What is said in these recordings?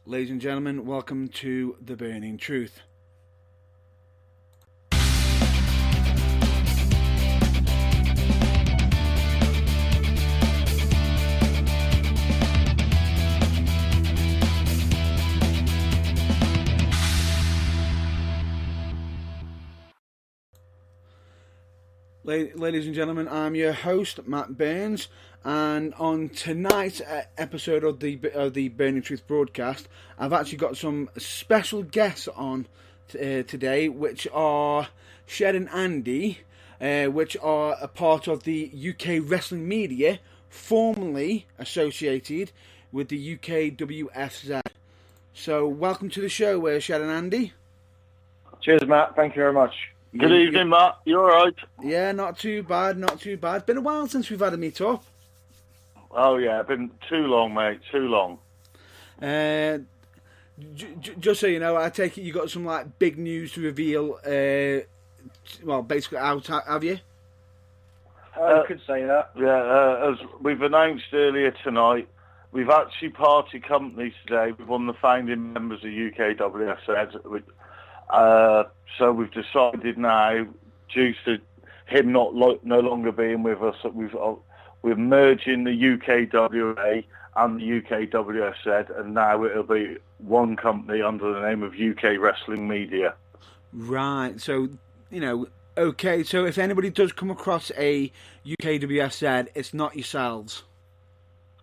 Ladies and gentlemen, welcome to The Burning Truth. Ladies and gentlemen, I'm your host, Matt Burns, and on tonight's episode of the Burning Truth broadcast, I've actually got some special guests on today, which are Shed and Andy, which are a part of the UK wrestling media, formerly associated with the UKWM. So, welcome to the show, Shed and Andy. Cheers, Matt. Thank you very much. Good evening, Matt. You alright? Yeah, not too bad, not too bad. Been a while since we've had a meet up. Oh, yeah, been too long, mate, too long. Just so you know, I take it you got some like big news to reveal, well, basically out, have you? You could say that. Yeah, as we've announced earlier tonight, we've actually party company today with one of the founding members of UKWM. So we've decided now, due to him no longer being with us, that we're merging the UKWA and the UKWSZ, and now it'll be one company under the name of UK Wrestling Media. Right. So, you know, okay. So if anybody does come across a UKWSZ, it's not yourselves.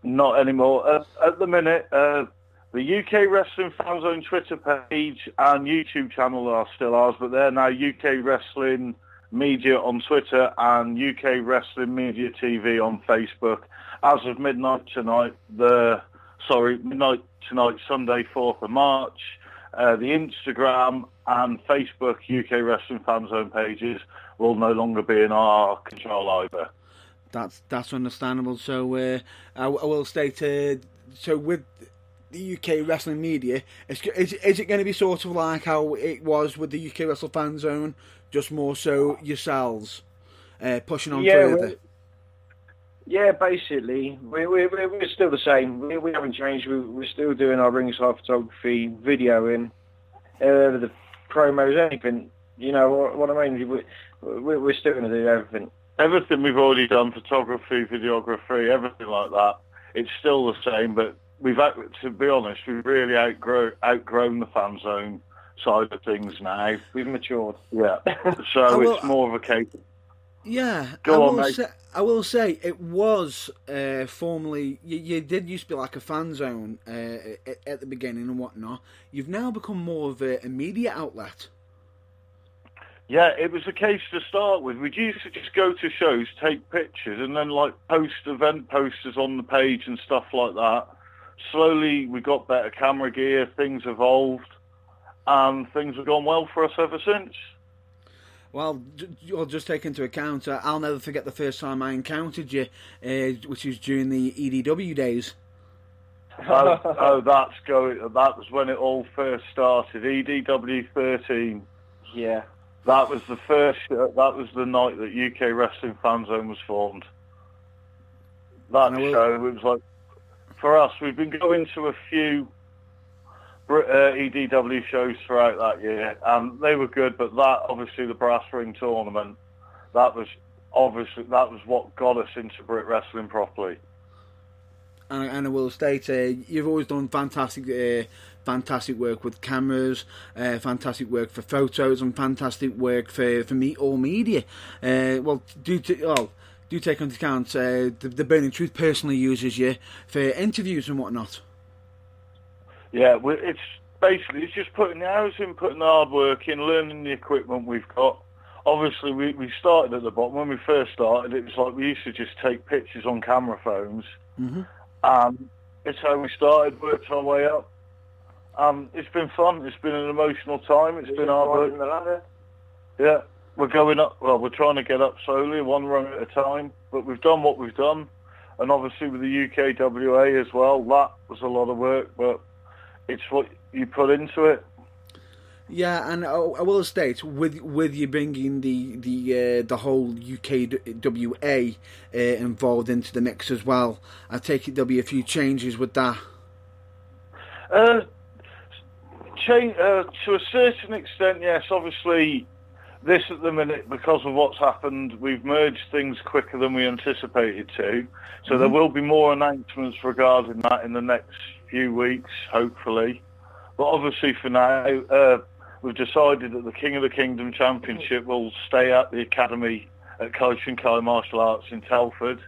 Not anymore. At the minute, the UK Wrestling Fan Zone Twitter page and YouTube channel are still ours, but they're now UK Wrestling Media on Twitter and UK Wrestling Media TV on Facebook. As of midnight tonight, Sunday, 4th of March, the Instagram and Facebook UK Wrestling Fan Zone pages will no longer be in our control either. That's understandable. So I will state, so with the UK Wrestling Media, is it going to be sort of like how it was with the UK Wrestle Fan Zone, just more so yourselves pushing on further? Yeah, basically, we're still the same. We haven't changed. We're still doing our ringside photography, videoing, the promos, anything. You know what I mean? We're still going to do everything. Everything we've already done, photography, videography, everything like that, it's still the same, but to be honest, we've really outgrown the fan zone side of things now. We've matured. Yeah. So it's more of a case. Yeah. Mate. I will say it was formerly. You did used to be like a fan zone at the beginning and whatnot. You've now become more of a media outlet. Yeah, it was a case to start with. We used to just go to shows, take pictures, and then like post event posters on the page and stuff like that. Slowly, we got better camera gear, things evolved, and things have gone well for us ever since. Well, you'll just take into account, I'll never forget the first time I encountered you, which was during the EDW days. That was when it all first started, EDW 13. Yeah. That was the the night that UK Wrestling Fan Zone was formed. That show, it was like, for us, we've been going to a few EDW shows throughout that year, and they were good, but obviously the Brass Ring tournament, that was what got us into Brit Wrestling properly. And I will state, you've always done fantastic work with cameras, fantastic work for photos, and fantastic work for all media. Do take into account the Burning Truth personally uses you for interviews and whatnot. Yeah, it's just putting the hours in, putting the hard work in, learning the equipment we've got. Obviously, we started at the bottom. When we first started, it was like we used to just take pictures on camera phones. Mm-hmm. It's how we started, worked our way up. It's been fun. It's been an emotional time. It's been hard work. Yeah, we're going up. Well, we're trying to get up slowly, one rung at a time. But we've done what we've done. And obviously with the UKWA as well, that was a lot of work. But it's what you put into it. Yeah, and I will state, with you bringing the whole UKWA involved into the mix as well, I take it there'll be a few changes with that. change to a certain extent, yes. Obviously, this at the minute, because of what's happened, we've merged things quicker than we anticipated to. So there will be more announcements regarding that in the next few weeks, hopefully. But obviously for now, we've decided that the King of the Kingdom Championship will stay at the Academy at Koshin Kai Martial Arts in Telford,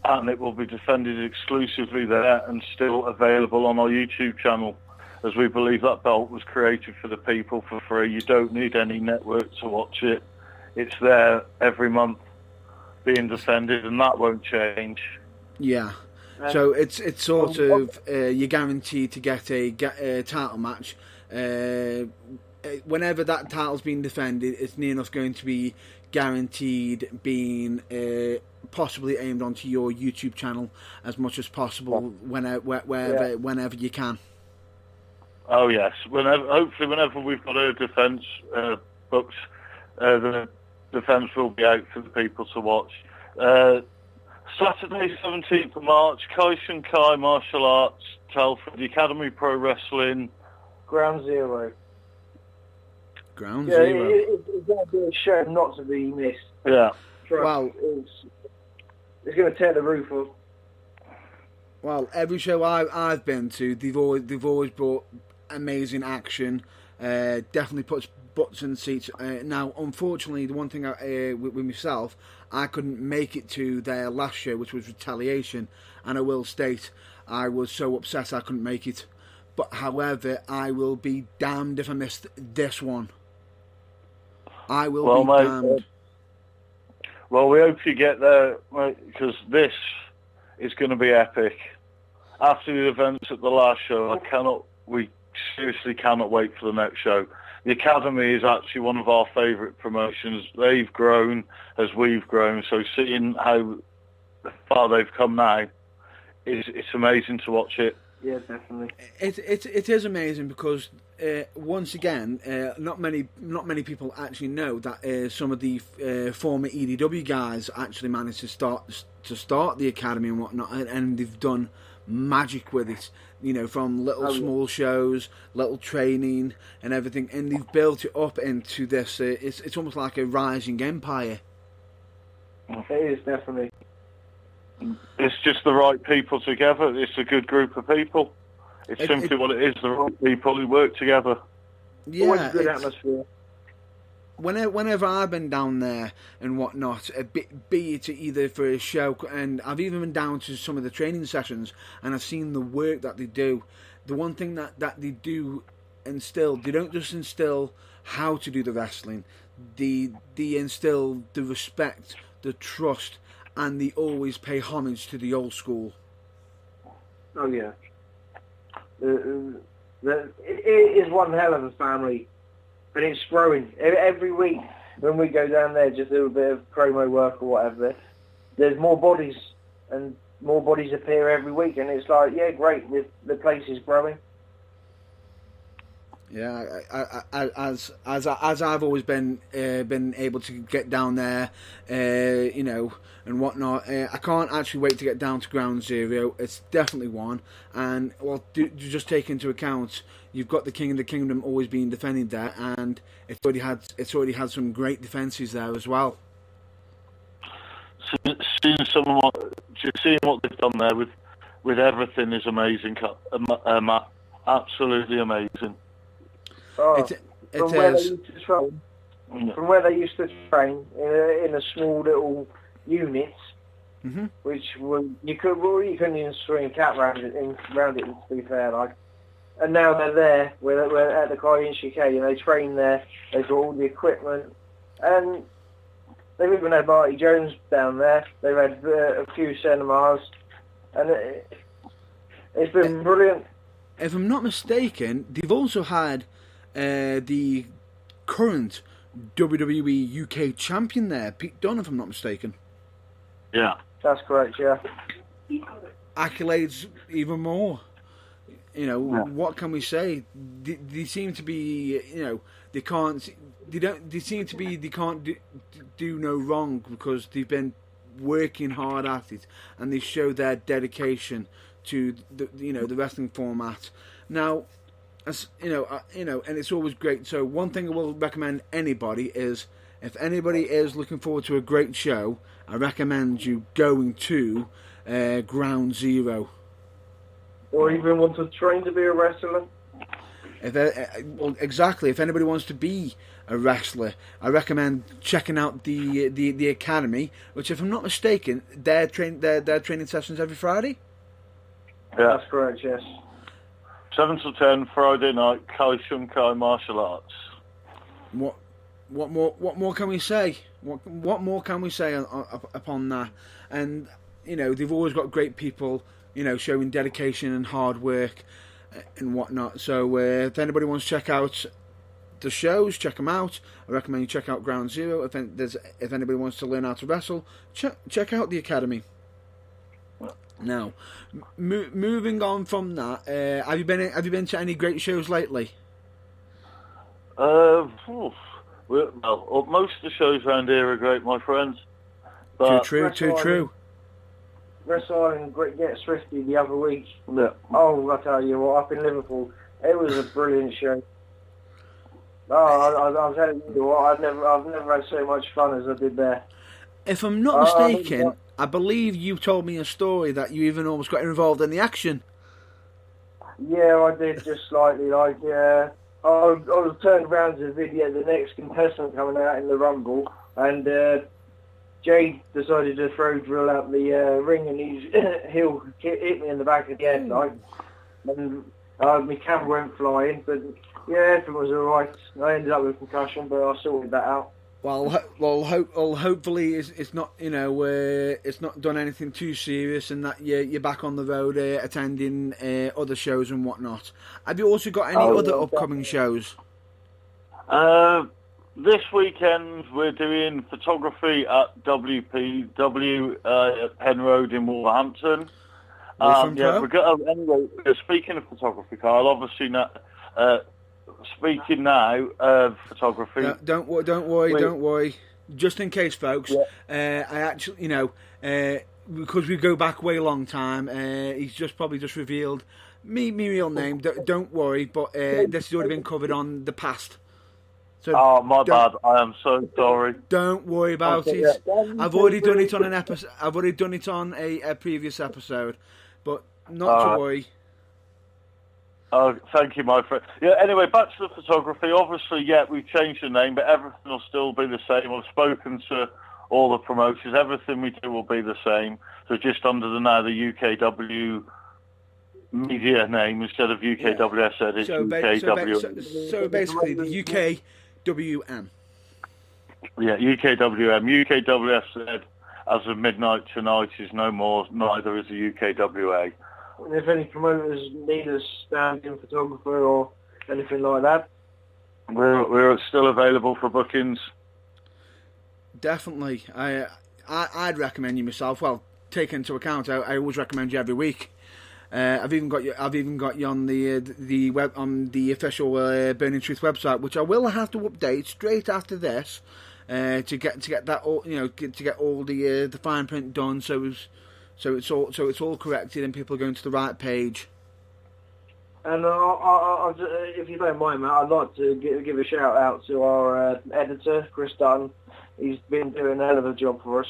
and it will be defended exclusively there and still available on our YouTube channel, as we believe that belt was created for the people for free. You don't need any network to watch it. It's there every month being defended, and that won't change. Yeah. So it's sort of you're guaranteed to get a title match. Whenever that title's been defended, it's near enough going to be guaranteed being possibly aimed onto your YouTube channel as much as possible whenever you can. Oh yes, hopefully whenever we've got a defence booked, the defence will be out for the people to watch. Saturday 17th of March, Koshin Kai Martial Arts, Telford, the Academy Pro Wrestling. Ground Zero. Ground Zero. It's going to be a show not to be missed. Yeah. Well, it's going to tear the roof off. Well, every show I've been to, they've always brought amazing action. Definitely puts butts in seats. Now, unfortunately, the one thing with myself, I couldn't make it to their last show, which was Retaliation, and I will state I was so upset I couldn't make it. But however, I will be damned if I missed this one. I will be damned. Well, we hope you get there, because this is going to be epic. After the events at the last show, we seriously cannot wait for the next show. The Academy is actually one of our favourite promotions. They've grown as we've grown, so seeing how far they've come now, it's amazing to watch it. Yeah, definitely. It is amazing because once again, not many people actually know that some of the former EDW guys actually managed to start the Academy and whatnot, and they've done magic with it. You know, from little small shows, little training, and everything, and they've built it up into this. It's almost like a rising empire. It is definitely. It's just the right people together. It's a good group of people. It's simply what it is, the right people who work together. Yeah, always a good atmosphere. Whenever I've been down there and whatnot, be it either for a show, and I've even been down to some of the training sessions, and I've seen the work that they do. The one thing that they do instill, they don't just instill how to do the wrestling, they instill the respect, the trust, and they always pay homage to the old school. Oh yeah. It is one hell of a family, and it's growing. Every week when we go down there, just do a bit of promo work or whatever, there's more bodies, and more bodies appear every week, and it's like, yeah, great, the place is growing. Yeah, as I've always been able to get down there, you know, and whatnot. I can't actually wait to get down to Ground Zero. It's definitely one, and well, just take into account you've got the King of the Kingdom always being defended there, and it's already had some great defences there as well. Seeing what they've done there with everything is amazing, Matt. Absolutely amazing. Oh, from where they used to train in a small little units, mm-hmm. which you couldn't even swing a cat round it. To be fair, like, and now they're there. We're at the Kai Shike, and they train there. They've got all the equipment, and they've even had Marty Jones down there. They've had a few cinemas, and it's been brilliant. If I'm not mistaken, they've also had the current WWE UK champion there, Pete Dunne, if I'm not mistaken. Yeah. That's correct, yeah. Accolades even more. You know, What can we say? They seem to be, you know, they can't do no wrong because they've been working hard at it, and they show their dedication to the wrestling format. Now, as and it's always great. So one thing I will recommend anybody is, if anybody is looking forward to a great show, I recommend you going to Ground Zero. Or even want to train to be a wrestler. Well, exactly. If anybody wants to be a wrestler, I recommend checking out the academy, which, if I'm not mistaken, their training sessions every Friday. Yeah, That's correct. Yes. 7 to 10 Friday night, Kai Shunkai martial arts. What more can we say? What more can we say upon that? And they've always got great people, showing dedication and hard work and whatnot. So if anybody wants to check out the shows, check them out. I recommend you check out Ground Zero. If anybody wants to learn how to wrestle, check out the academy. Now, moving on from that, have you been to any great shows lately? Well, most of the shows around here are great, my friends. But Too true. Wrestling Get Swifty the other week. Yeah. Oh, I tell you what, up in Liverpool, it was a brilliant show. Oh, I'm telling you what, I've never had so much fun as I did there. If I'm not mistaken, I believe you told me a story that you even almost got involved in the action. Yeah, I did, just slightly. I was turned around to video the next contestant coming out in the Rumble, and Jay decided to throw drill out the ring, and he'll hit me in the back of the head, and my camera went flying, but yeah, everything was alright. I ended up with a concussion, but I sorted that out. Hopefully it's not it's not done anything too serious, and that you're back on the road attending other shows and whatnot. Have you also got any other upcoming shows? This weekend we're doing photography at WPW at Penn Road in Wolverhampton. Anyway, speaking of photography, Carl, obviously speaking now of photography. Don't worry. Just in case, folks, I actually, because we go back way a long time, he's probably just revealed me real name. Don't worry, but this has already been covered on the past. So my bad. I am so sorry. Don't worry about it. I've already done it on an episode. I've already done it on a previous episode, but not to worry. Oh, thank you, my friend. Yeah, anyway, back to the photography. Obviously, we've changed the name, but everything will still be the same. I've spoken to all the promoters. Everything we do will be the same. So just under the UKW media name instead of UKWS, it's UKWM. So basically, the UKWM. Yeah, UKWM. UKWS said, as of midnight tonight, is no more, neither is the UKWA. If any promoters need a stand-in photographer or anything like that, we're still available for bookings. Definitely, I'd recommend you myself. Well, take into account, I always recommend you every week. I've even got you on the web, on the official Burning Truth website, which I will have to update straight after this to get that all to get all the fine print done. So it's all corrected and people are going to the right page. And if you don't mind, Matt, I'd like to give a shout out to our editor, Chris Dunn. He's been doing a hell of a job for us,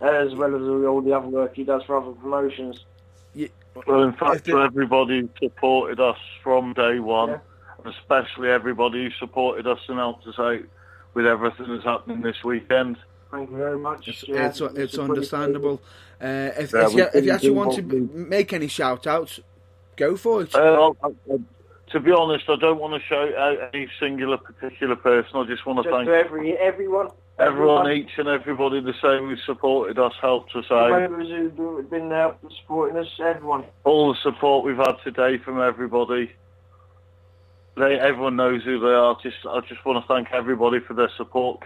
as well as all the other work he does for other promotions. Yeah. Well, in fact, to everybody who supported us from day one, especially everybody who supported us and helped us out with everything that's happening this weekend. Thank you very much. It's understandable. If you actually want to make any shout-outs, go for it. To be honest, I don't want to shout out any singular particular person. I just want to thank everyone, each and everybody the same who supported us, helped us out. Members who've been out supporting us, everyone. All the support we've had today from everybody. Everyone knows who they are. I just want to thank everybody for their support.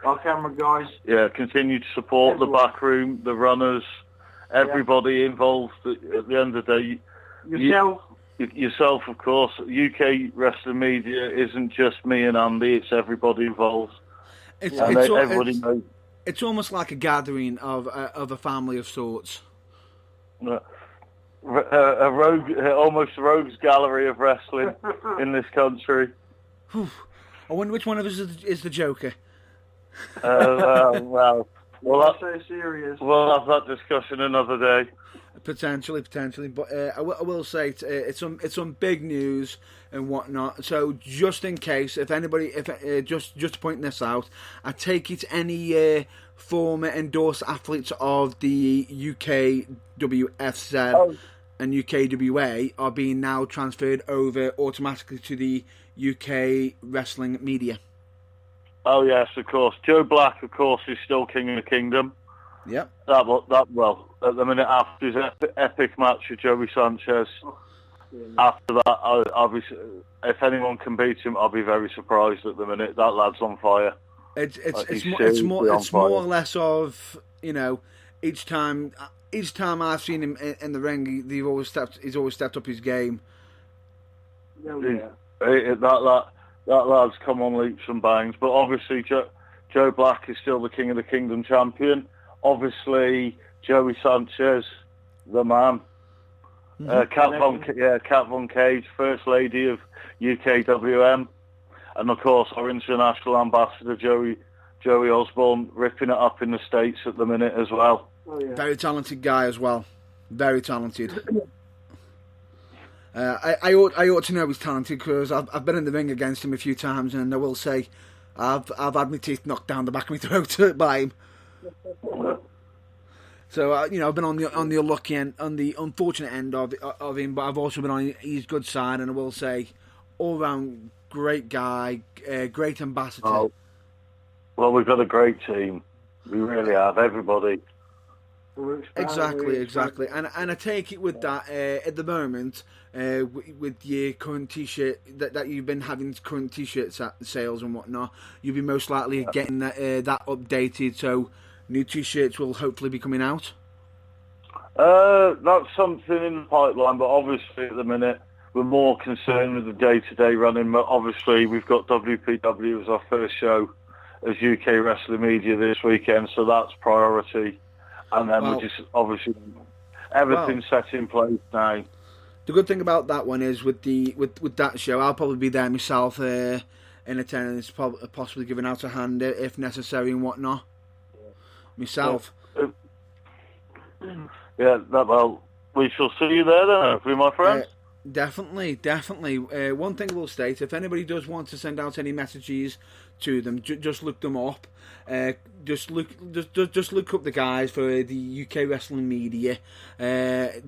Our camera guys. Yeah, continue to support everyone. The back room, the runners, everybody involved. At the end of the day, yourself, of course. UK Wrestling Media isn't just me and Andy; it's everybody involved. Everybody knows. It's almost like a gathering of a family of sorts. Yeah. a rogue, almost a rogues gallery of wrestling in this country. I wonder which one of us is the Joker. Well, so serious. we'll have that discussion another day. Potentially, but I will say it's some big news and whatnot. So just in case, if anybody, just pointing this out, I take it any former endorsed athletes of the UKWF and UKWA are being now transferred over automatically to the UK wrestling media. Oh yes, of course. Joe Black, of course, is still king of the kingdom. Yep. Well, at the minute after his epic match with Joey Sanchez, after that, obviously, if anyone can beat him, I'll be very surprised. At the minute, that lad's on fire. It's more or less of, you know, each time I've seen him in the ring, he's always stepped up his game. Yeah. That lad's come on leaps and bounds. But obviously, Joe Black is still the King of the Kingdom champion. Obviously, Joey Sanchez, the man. Kat Von Cage, First Lady of UKWM. And of course, our international ambassador, Joey Osborne, ripping it up in the States at the minute as well. Oh, yeah. Very talented guy as well. Very talented. I ought to know he's talented because I've been in the ring against him a few times, and I will say I've had my teeth knocked down the back of my throat by him. So I've been on the unlucky end, on the unfortunate end of him, but I've also been on his good side, and I will say, all round great guy, great ambassador. Oh. Well, we've got a great team. We really have, everybody. Exactly, and I take it with that at the moment with your current T-shirt that you've been having current T-shirt sales and whatnot, you'll be most likely getting that updated. So new T-shirts will hopefully be coming out. That's something in the pipeline, but obviously at the minute we're more concerned with the day-to-day running. But obviously we've got WPW as our first show as UK Wrestling Media this weekend, so that's priority. And then we're just obviously everything's set in place now. The good thing about that one is with that show, I'll probably be there myself in attendance, possibly giving out a hand if necessary and whatnot. Myself. Well, we shall see you there then, hopefully, my friend. Definitely. One thing I will state: if anybody does want to send out any messages to them, just look them up. Just look up the guys for the UK Wrestling Media.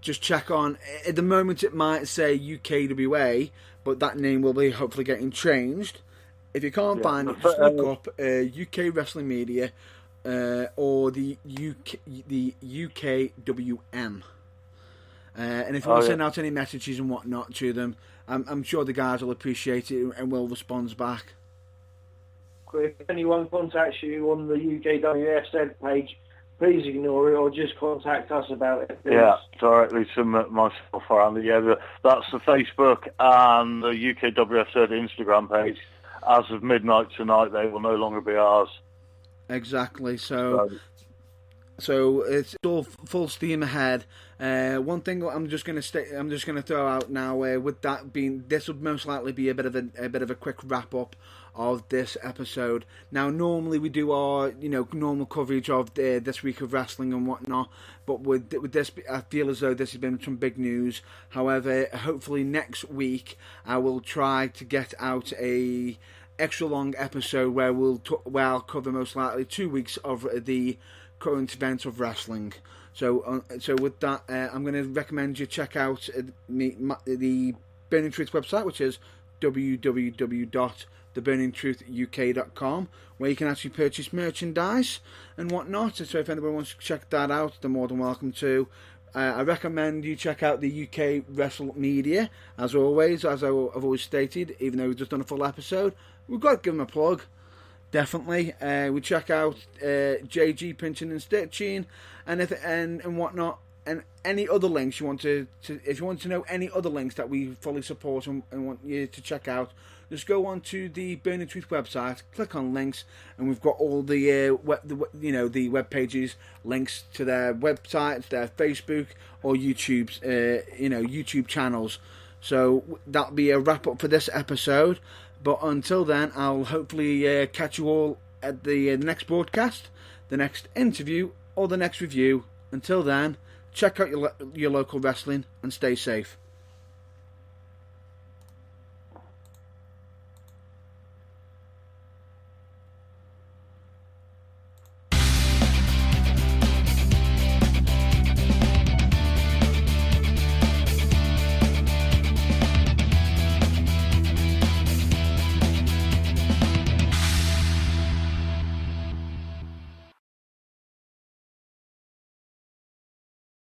Just check on. At the moment, it might say UKWA, but that name will be hopefully getting changed. If you can't find it, just look up UK Wrestling Media or the UKWM. And if you want to send out any messages and whatnot to them, I'm sure the guys will appreciate it and will respond back. If anyone contacts you on the UKWF said page, please ignore it or just contact us about it. Please. Yeah, directly to myself around. Yeah, that's the Facebook and the UKWF said Instagram page. As of midnight tonight, they will no longer be ours. Exactly. So it's all full steam ahead. One thing I'm just going to throw out now. With that being, this would most likely be a bit of a quick wrap up of this episode. Now, normally we do our normal coverage of this week of wrestling and whatnot, but with this, I feel as though this has been some big news. However, hopefully next week I will try to get out a extra long episode where I'll cover most likely 2 weeks of the current events of wrestling. So with that, I'm going to recommend you check out the Burning Truth website, which is www.theburningtruthuk.com, where you can actually purchase merchandise and whatnot. So if anybody wants to check that out, they're more than welcome to. I recommend you check out the UK Wrestle Media, as always, as I've always stated, even though we've just done a full episode. We've got to give them a plug. Definitely. We check out JG Pinching and Stitching and whatnot. and any other links you want to if you want to know any other links that we fully support and want you to check out, just go on to the Burning Truth website, click on links, and we've got all the web pages, links to their websites, their Facebook or YouTube's YouTube channels. So that'll be a wrap up for this episode. But until then, I'll hopefully catch you all at the next broadcast, the next interview, or the next review. Until then, check out your local wrestling and stay safe.